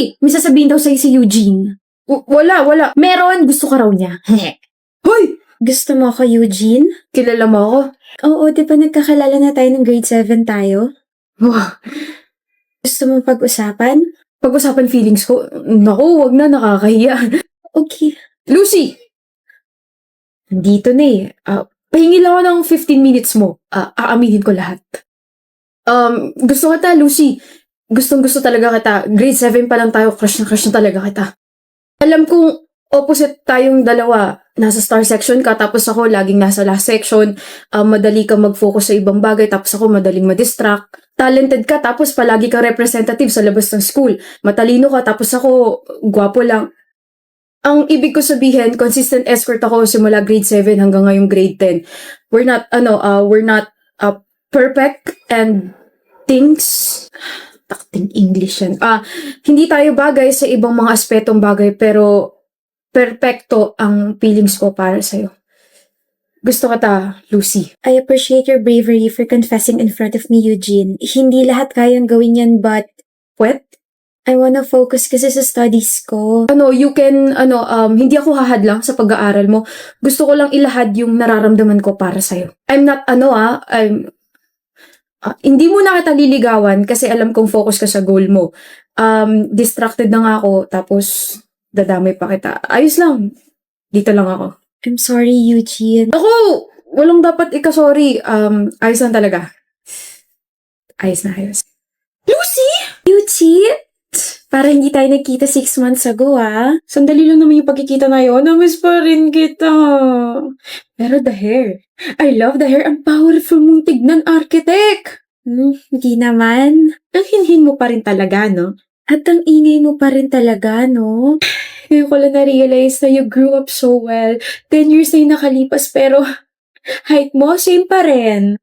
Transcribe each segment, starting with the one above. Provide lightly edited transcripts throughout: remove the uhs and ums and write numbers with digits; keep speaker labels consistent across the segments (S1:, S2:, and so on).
S1: Lucy! May sasabihin daw sa'yo si Eugene. Wala. Meron! Gusto ka raw niya. Hoy! Gusto mo ako, Eugene? Kilala mo ako? Oo, di ba nagkakalala na tayo ng grade 7 tayo? Wow. Gusto mo pag-usapan? Pag-usapan feelings ko? Naku, wag na, nakakahiya. Okay. Lucy! Nandito na eh. Pahingi lang ako ng 15 minutes mo. Aaminin ko lahat. Gusto kita, Lucy. Gustong-gusto talaga kita. Grade 7 pa lang tayo, crush na talaga kita. Alam kong opposite tayong dalawa. Nasa star section ka, tapos ako laging nasa last section. Madali ka mag-focus sa ibang bagay, tapos ako madaling ma-distract. Talented ka, tapos palagi ka representative sa labas ng school. Matalino ka, tapos ako gwapo lang. Ang ibig ko sabihin, consistent escort ako simula grade 7 hanggang ngayong grade 10. We're not perfect and things... Takting English yan. Hindi tayo bagay sa ibang mga aspetong bagay, pero perpekto ang feelings ko para sa'yo. Gusto kita, Lucy. I appreciate your bravery for confessing in front of me, Eugene. Hindi lahat kayang gawin yan, but... What? I wanna focus kasi sa studies ko. Hindi ako hahadlang sa pag-aaral mo. Gusto ko lang ilahad yung nararamdaman ko para sa'yo. Hindi mo na kita liligawan kasi alam kong focus ka sa goal mo. Distracted na nga ako, tapos dadamay pa kita. Ayos lang. Dito lang ako. I'm sorry, Eugene. Ako! Walang dapat ika-sorry. Ayos lang talaga. Ayos na ayos. Lucy! Eugene! Para hindi tayo nagkita 6 months ago, Sandali lang naman yung pagkikita na yun. Namiss pa rin kita. Pero the hair. I love the hair. Ang powerful mong tignan, architect. Hindi naman. Ang hinhin mo pa rin talaga, no? At ang ingay mo pa rin talaga, no? Ngayon ko lang na-realize na you grew up so well. 10 years na yung nakalipas, pero height mo, same pa rin.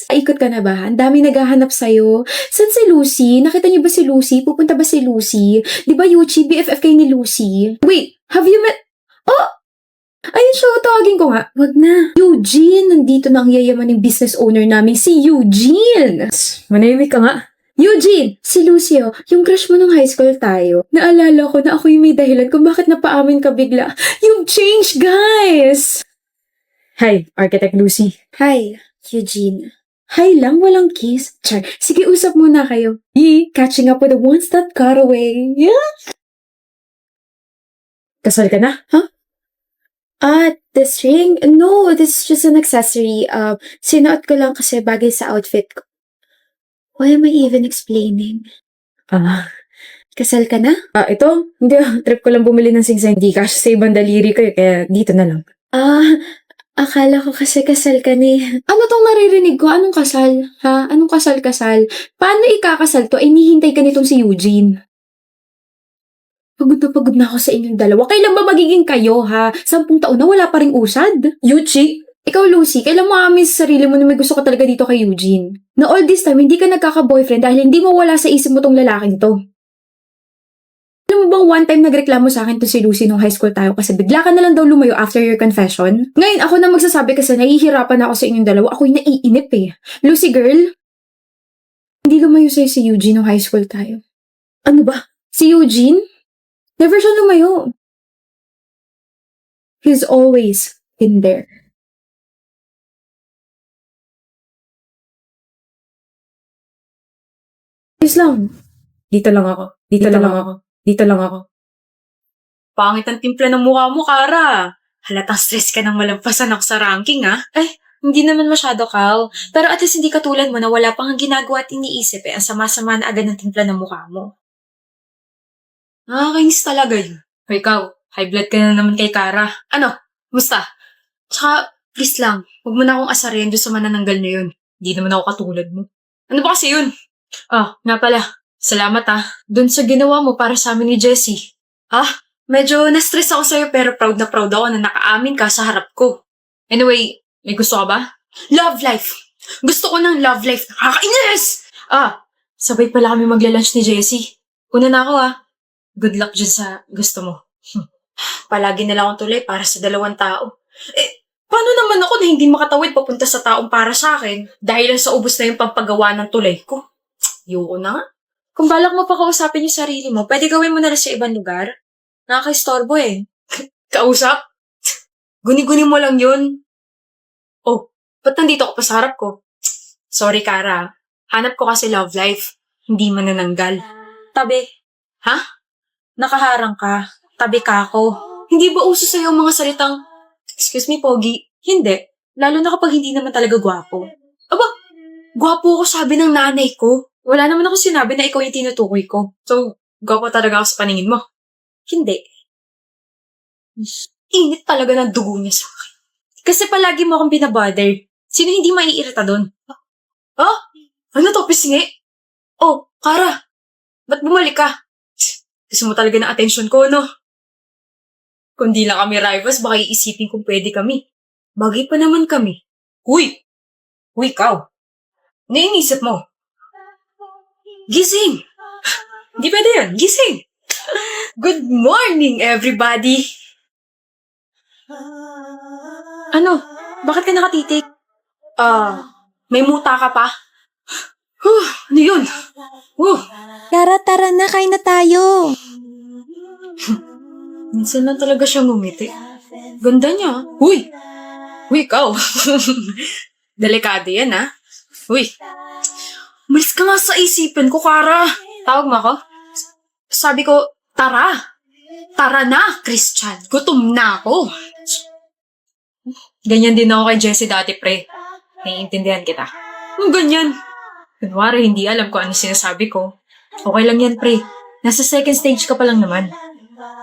S1: Ikot ka na ba? Ang dami naghahanap sa'yo. Saan si Lucy? Nakita niyo ba si Lucy? Pupunta ba si Lucy? Di ba Yuchi, BFF kayo ni Lucy? Wait, have you met... Oh! Ayun siya, tawagin ko nga. Wag na. Eugene, nandito na ang yayamaning business owner namin, si Eugene. Manahimik ka nga. Eugene, si Lucio, yung crush mo nung high school tayo. Naalala ko na ako yung may dahilan kung bakit napaamin ka bigla. You've changed, guys! Hi, Architect Lucy. Hi, Eugene. Hi lang, walang kiss. Char, sige, usap muna kayo. Catching up with the ones that got away. Yeah? Kasal ka na? Huh? This ring? No, this is just an accessory. Sinuot ko lang kasi bagay sa outfit ko. Why am I even explaining? Kasal ka na? Ito? Hindi, trip ko lang bumili ng singsay. Hindi cash sa ibang daliri ko, kaya dito na lang. Akala ko kasi kasal ka ni... Ano tong naririnig ko? Anong kasal? Ha? Anong kasal-kasal? Paano ikakasal to? Inihintay ka nitong si Eugene. Pagod na ako sa inyong dalawa. Kailan ba magiging kayo, ha? 10 taon na wala pa ring usad? Yuchi? Ikaw, Lucy, kailan mo aamin sa sarili mo na may gusto ka talaga dito kay Eugene? Na all this time, hindi ka nagkaka-boyfriend dahil hindi mo wala sa isip mo tong lalaking to. Alam mo bang one time nagreklamo sa akin to si Lucy nung high school tayo kasi bigla ka na lang daw lumayo after your confession? Ngayon, ako na magsasabi kasi nahihirapan ako sa inyong dalawa. Ako'y naiinip eh. Lucy girl, hindi lumayo sa'yo si Eugene nung high school tayo. Ano ba? Si Eugene? Never siya lumayo. He's always been there. Please lang. Dito lang ako. Dito lang ako.
S2: Pangit ang timpla ng mukha mo, Kara. Halatang stress ka nang malampasan ako sa ranking, hindi naman masyado, Kal. Pero at least hindi katulad mo na wala pang ginagawa at iniisip ang sama-sama na agad ng timpla ng mukha mo. Nakakainis talaga yun. O ikaw, high blood ka na naman kay Kara. Ano? Musta? Tsaka, please lang, huwag mo na akong asarin doon sa manananggal na yun. Hindi naman ako katulad mo. Ano ba kasi yun? Nga pala. Salamat doon sa ginawa mo para sa amin ni Jessie. Medyo na-stress ako sa'yo pero proud na proud ako na nakaamin ka sa harap ko. Anyway, may gusto ka ba? Love life! Gusto ko ng love life. Nakakainis! Sabay pala kami magla-lunch ni Jessie. Una na ako Good luck dyan sa gusto mo. Palagi na lang akong tulay para sa 2 tao. Paano naman ako na hindi makatawid papunta sa taong para sa akin dahil sa ubos na yung pampagawa ng tulay ko? Ayoko na nga. Kung balak mo pa kausapin yung sarili mo, pwede gawin mo na lang sa ibang lugar. Nakaka-istorbo eh. Kausap? Guni-guni mo lang yun. Oh, ba't nandito ka pa sa harap ko? Sorry, Kara. Hanap ko kasi love life. Hindi manananggal. Tabi. Ha? Nakaharang ka. Tabi ka ako. Hindi ba uso sa'yo ang mga salitang, excuse me, Pogi? Hindi. Lalo na kapag hindi naman talaga gwapo. Aba, gwapo ako sabi ng nanay ko. Wala naman ako sinabi na ikaw yung tinutukoy ko. So, gwapo talaga ako sa paningin mo? Hindi. Init talaga ng dugo niya sa akin. Kasi palagi mo akong binabother. Sino hindi maiirita doon? Oh? Ano to, pisngi? Oh, Kara. Ba't bumalik ka? Gusto mo talaga ng atensyon ko, no? Kung di lang kami rivals, baka iisipin kung pwede kami. Bagay pa naman kami. Uy! Uy, ikaw. Ano yung inisip mo? Gising! Di pwede yan. Gising! Good morning, everybody! Ano? Bakit ka nakatitik? May muta ka pa? Ano yun?
S3: Kara, tara na, kain na tayo.
S2: Minsan lang talaga siya ngumiti. Ganda niya. Uy! Uy, ikaw. Delikado yan, ha? Uy. Umalis ka nga sa isipin ko, Kara. Tawag mo ako? Sabi ko, tara. Tara na, Christian. Gutom na ako. Ganyan din ako kay Jessie dati, pre. Naiintindihan kita. Ganyan. Kunwari, hindi alam kung ano sinasabi ko. Okay lang yan, pre. Nasa second stage ka pa lang naman.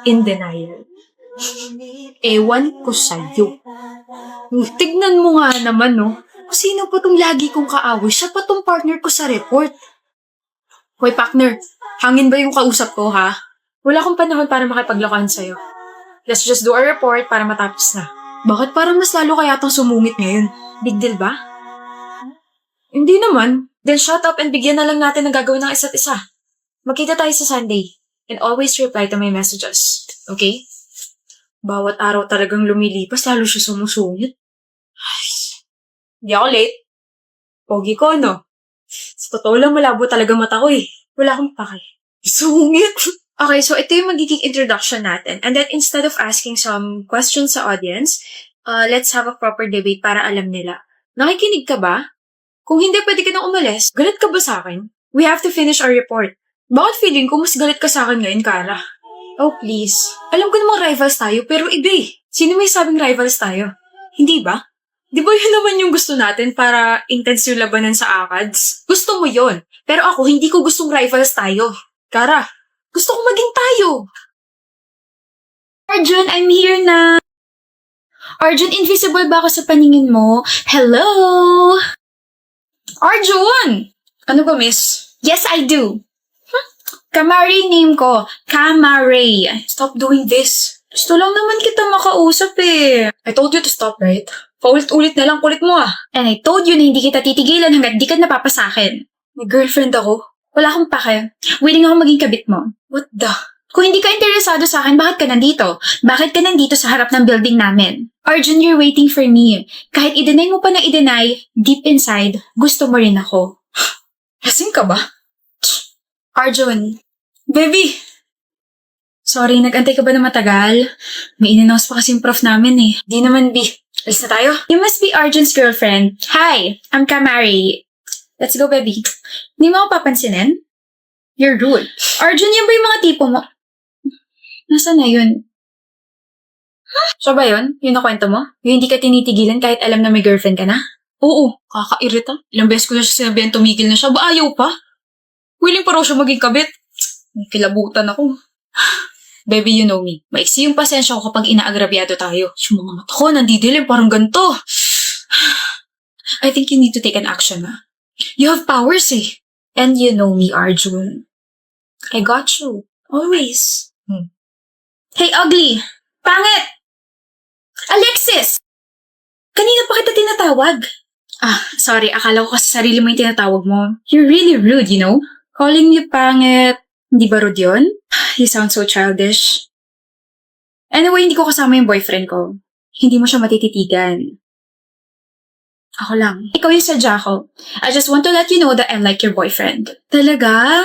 S2: In denial. Ewan ko sa'yo. Tignan mo nga naman, no? Kung sino pa tong lagi kong kaaway, siya pa tong partner ko sa report. Hoy, partner. Hangin ba yung kausap ko, ha? Wala akong panahon para makipaglokohan sa'yo. Let's just do our report para matapos na. Bakit parang mas lalo kaya tong sumungit ngayon? Big deal ba? Hindi naman. Then shut up and bigyan na lang natin ng gagawin ng isa't isa. Magkita tayo sa Sunday. And always reply to my messages. Okay? Bawat araw talagang lumilipas, lalo siya sumusungit. Ay, hindi ako late. Pogi ko, no? Sa totoo lang, malabo talaga mata ko eh. Wala akong pake. Sungit! Okay, so ito yung magiging introduction natin. And then instead of asking some questions sa audience, let's have a proper debate para alam nila. Nakikinig ka ba? Kung hindi, pwede ka nang umalis. Galit ka ba sa akin? We have to finish our report. Bakit feeling ko mas galit ka sa akin ngayon, Kara? Oh, please. Alam ko namang rivals tayo, pero iba eh. Sino may sabing rivals tayo? Hindi ba? Di ba yun naman yung gusto natin para intense yung labanan sa ACADS? Gusto mo yon. Pero ako, hindi ko gustong rivals tayo. Kara, gusto ko maging tayo.
S3: Arjun, I'm here na. Arjun, invisible ba ako sa paningin mo? Hello?
S2: Arjun! Ano ba, miss?
S3: Yes, I do. Kamari name ko. Kamaray.
S2: Stop doing this. Gusto lang naman kita makausap eh. I told you to stop, right? Paulit-ulit na lang, kulit mo ah.
S3: And I told you na hindi kita titigilan hanggat di ka napapasakin.
S2: May girlfriend ako.
S3: Wala akong pake. Willing ako maging kabit mo.
S2: What the?
S3: Kung hindi ka interesado sa akin, bakit ka nandito? Bakit ka nandito sa harap ng building namin? Arjun, you're waiting for me. Kahit i-deny mo pa na i-deny, deep inside, gusto mo rin ako.
S2: Lasing ka ba?
S3: Arjun,
S2: Baby!
S3: sorry, nag-antay ka ba na matagal? May in-announce pa kasi yung prof namin eh.
S2: Di naman, B. Alis na tayo?
S3: You must be Arjun's girlfriend. Hi, I'm Kamari. Let's go, baby. Hindi mo ako papansinin? You're rude. Arjun, yan ba yung mga tipo mo? Nasaan na yun?
S2: Siya ba yun? Yun na kwento mo? Yung hindi ka tinitigilan kahit alam na may girlfriend ka na? Oo, kakairita. Ilang beses ko na siya sinabihan tumigil na siya. Ba ayaw pa? Willing pa raw siya maging kabit. May kilabutan ako. Baby, you know me. Maiksi yung pasensya ko kapag inaagrabyado tayo. Yung mga mata ko, nandidilim, parang ganito. I think you need to take an action, ha? You have powers, eh.
S3: And you know me, Arjun. I got you.
S2: Always.
S3: Hey, ugly! Pangit! Alexis! Kanina pa kita tinatawag.
S2: Sorry. Akala ko kasi sarili mo yung tinatawag mo.
S3: You're really rude, you know?
S2: Calling me pangit. Hindi ba rude yun? You sound so childish. Anyway, hindi ko kasama yung boyfriend ko. Hindi mo siya matititigan. Ako lang.
S3: Ikaw yung sadya ko. I just want to let you know that I'm like your boyfriend.
S2: Talaga?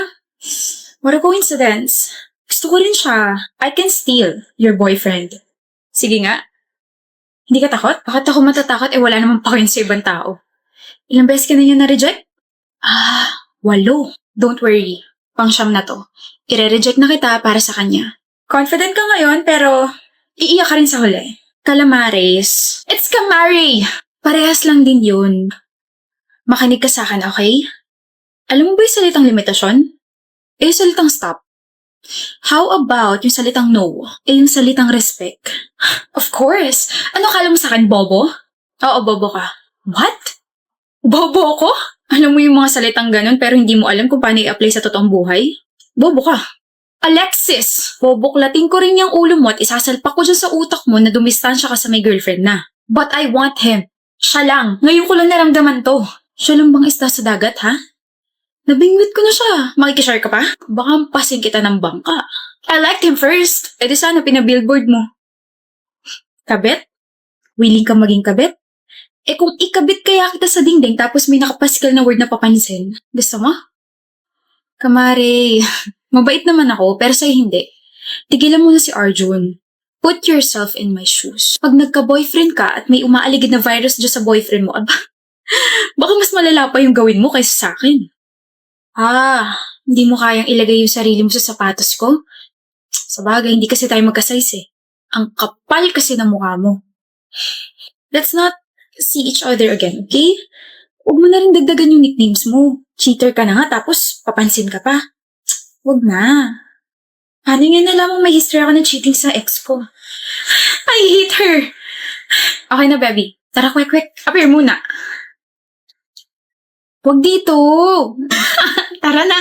S3: What a coincidence. Gusto ko rin siya. I can steal your boyfriend. Sige nga. Hindi ka takot? Bakit ako matatakot? Wala namang pa sa ibang tao. Ilang beses ka na niya na-reject? 8. Don't worry. Pang-siyam na to. Ire-reject na kita para sa kanya. Confident ka ngayon, pero iiyak ka rin sa huli. Calamares. It's Camari! Parehas lang din yun. Makinig ka sa akin, okay? Alam mo ba yung salitang limitasyon? Yung salitang stop. How about yung salitang no? Yung salitang respect? Of course! Ano kala mo sa akin, bobo? Oo, bobo ka. What? Bobo ako? Alam mo yung mga salitang ganun pero hindi mo alam kung paano i-apply sa totoong buhay? Bobo ka. Alexis! Boboklatin ko rin yung ulo mo at isasalpak ko dyan sa utak mo na dumistansya ka sa may girlfriend na. But I want him. Siya lang. Ngayon ko lang naramdaman to. Siya lang bang isda sa dagat, ha? Nabingwit ko na siya. Makikishare ka pa? Baka pasin kita ng bangka. I liked him first. E di sana pinabillboard mo. Kabit? Willing ka maging kabit? Kung ikabit kaya kita sa dingding tapos may nakapaskal na word na papansin, gusto mo? Kamare, mabait naman ako pero sa'yo hindi. Tigilan mo na si Arjun. Put yourself in my shoes. Pag nagka-boyfriend ka at may umaaligid na virus dyan sa boyfriend mo, baka mas malala pa yung gawin mo kaysa sa akin. Hindi mo kayang ilagay yung sarili mo sa sapatos ko? Sabagay, hindi kasi tayo magka-size eh. Ang kapal kasi ng mukha mo. Let's not see each other again, okay? Huwag mo na rin dagdagan yung nicknames mo. Cheater ka na nga, tapos papansin ka pa. Huwag na. Paano nga nalamang may history ako ng cheating sa ex ko? I hate her! Okay na, baby. Tara, quick. Appear muna. Huwag dito! Tara na!